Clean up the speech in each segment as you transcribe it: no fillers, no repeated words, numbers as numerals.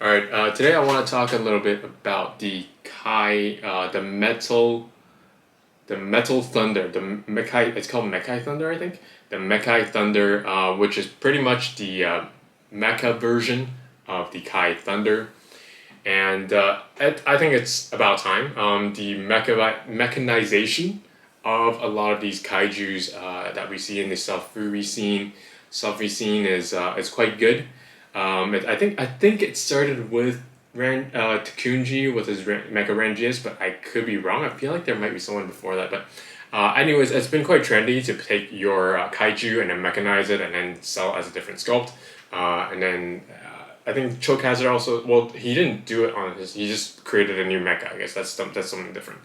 Alright, today I want to talk a little bit about the Metal Thunder, it's called MekaiThunder, I think? The MekaiThunder, which is pretty much the mecha version of the Kai Thunder. And I think it's about time. The mechanization of a lot of these kaijus that we see in the Sofubi scene is quite good. I think it started with Takunji with his Mecha Rangius, but I could be wrong. I feel like there might be someone before that, but anyways, it's been quite trendy to take your kaiju and then mechanize it and then sell as a different sculpt. And then I think Choke Hazard also. Well, he didn't do it on his. He just created a new mecha. I guess that's something different.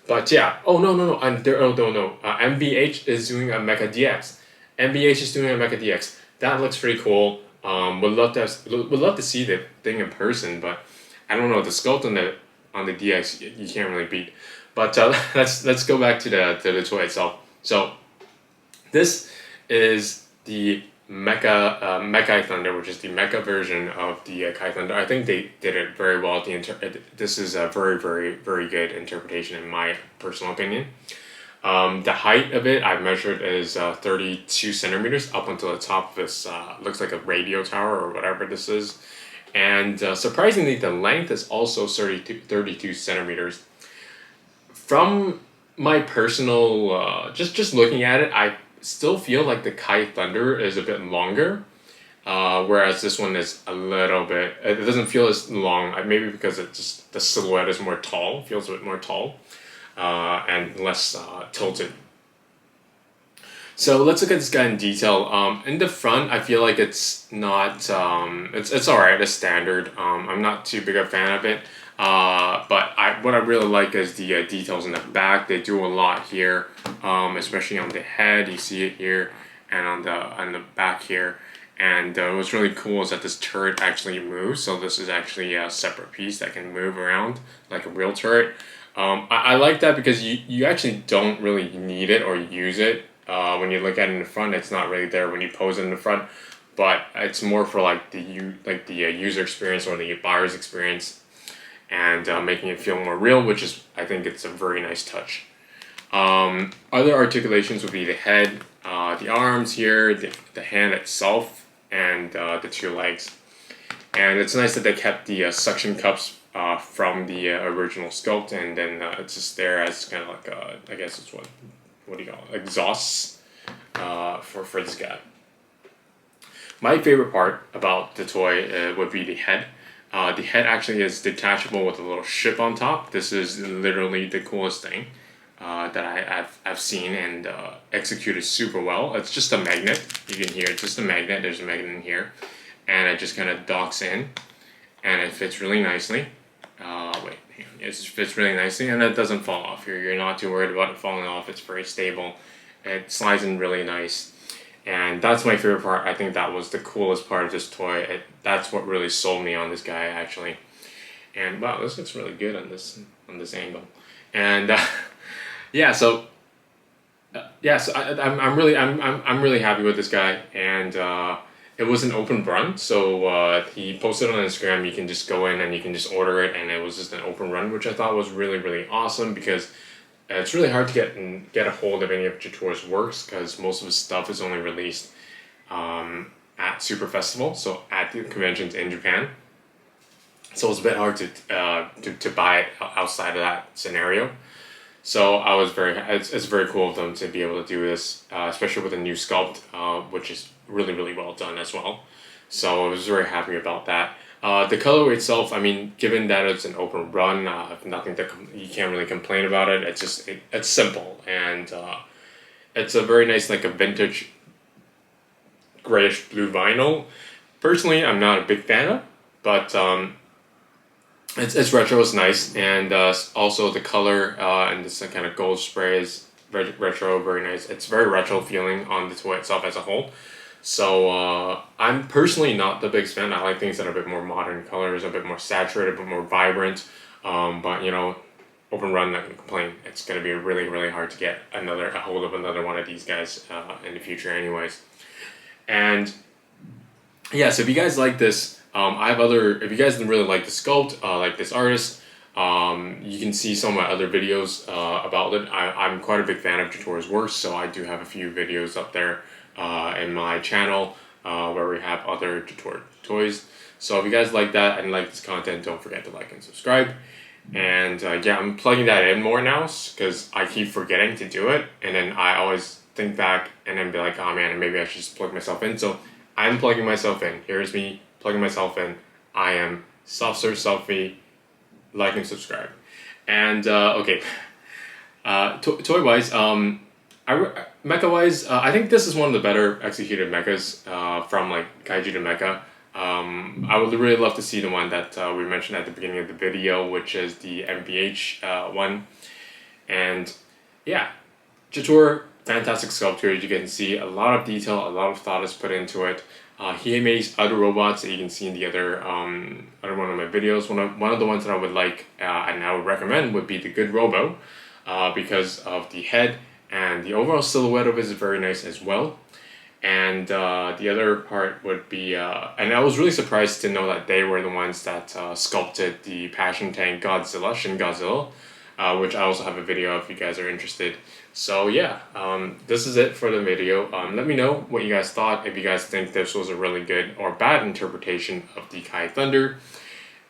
But yeah. Oh no no no. And there. Oh no no. MVH is doing a Mecha DX. MVH is doing a Mecha DX. That looks pretty cool. Would love to see the thing in person, but I don't know, the sculpt on the DX you can't really beat. But let's go back to the toy itself. So this is the MekaiThunder, which is the mecha version of the Kai Thunder. I think they did it very well. This is a very good interpretation in my personal opinion. The height of it I've measured is 32 centimeters up until the top of this looks like a radio tower or whatever this is. And surprisingly, the length is also 32 centimeters. From my personal, just looking at it, I still feel like the Kai Thunder is a bit longer. Whereas this one is a little bit, it doesn't feel as long, maybe because the silhouette is more tall, feels a bit more tall. And less tilted. So let's look at this guy in detail. In the front, I feel like it's not. It's alright. It's standard. I'm not too big a fan of it. But what I really like is the details in the back. They do a lot here, especially on the head. You see it here, and on the back here. And what's really cool is that this turret actually moves. So this is actually a separate piece that can move around like a real turret. I like that because you actually don't really need it or use it. When you look at it in the front, it's not really there when you pose it in the front, but it's more for like the user experience or the buyer's experience, and making it feel more real, which is, I think it's a very nice touch. Other articulations would be the head, the arms here, the hand itself, and the two legs. And it's nice that they kept the suction cups from the original sculpt, and then it's just there as kind of like I guess it's what do you call it? Exhausts for this guy. My favorite part about the toy would be the head. The head actually is detachable with a little ship on top. This is literally the coolest thing that I've seen and executed super well. It's just a magnet. You can hear it's just a magnet. There's a magnet in here, and it just kind of docks in, and it fits really nicely. Wait, hang on. It fits really nicely, and it doesn't fall off. You're not too worried about it falling off. It's very stable. It slides in really nice, and that's my favorite part. I think that was the coolest part of this toy. That's what really sold me on this guy, actually. And wow, this looks really good on this angle. And yeah, so I'm really happy with this guy, and it was an open run, so he posted on Instagram. You can just go in and you can just order it, and it was just an open run, which I thought was really awesome because it's really hard to get a hold of any of Jetturre's works because most of his stuff is only released at Super Festival, so at the conventions in Japan. So it's a bit hard to buy it outside of that scenario. So it's very cool of them to be able to do this, especially with a new sculpt, which is really well done as well. So I was very happy about that. The colorway itself, I mean, given that it's an open run, nothing that you can't really complain about it. It's simple, and it's a very nice, like a vintage grayish blue vinyl. Personally, I'm not a big fan of, but it's retro, it's nice, and also the color and this kind of gold spray is retro, very nice. It's very retro feeling on the toy itself as a whole. So I'm personally not the biggest fan. I like things that are a bit more modern colors, a bit more saturated, a bit more vibrant. But you know, open run, not gonna complain. It's gonna be really hard to get a hold of another one of these guys in the future, anyways. And yeah, so if you guys like this, I have other, if you guys really like the sculpt, like this artist, you can see some of my other videos about it. I'm quite a big fan of Jetturre's works, so I do have a few videos up there in my channel where we have other Jetturre toys. So if you guys like that and like this content, don't forget to like and subscribe. And yeah, I'm plugging that in more now because I keep forgetting to do it, and then I always think back and then be like, oh man, maybe I should just plug myself in. So I'm plugging myself in. Here's me plugging myself in. I am Soft Serve Selfie. Like and subscribe. And okay, toy wise, mecha wise, I think this is one of the better executed mechas from like Kaiju to Mecha. I would really love to see the one that we mentioned at the beginning of the video, which is the MVH one. And yeah, Jetturre, fantastic sculpture. You can see a lot of detail, a lot of thought is put into it. He makes other robots that you can see in the other one of my videos. One of the ones that I would like and I would recommend would be the Good Robo, because of the head and the overall silhouette of it is very nice as well. And the other part would be, and I was really surprised to know that they were the ones that sculpted the Passion Tank Godzilla, Shin Godzilla, which I also have a video if you guys are interested. So yeah, this is it for the video. Let me know what you guys thought, if you guys think this was a really good or bad interpretation of the MekaiThunder,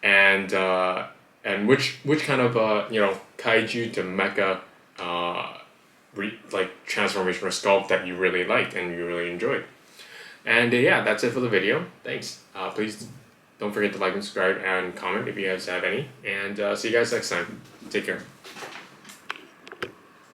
and which kind of kaiju to mecha like transformation or sculpt that you really liked and you really enjoyed. And yeah, that's it for the video. Thanks. Please don't forget to like and subscribe and comment if you guys have any. And see you guys next time. Take care.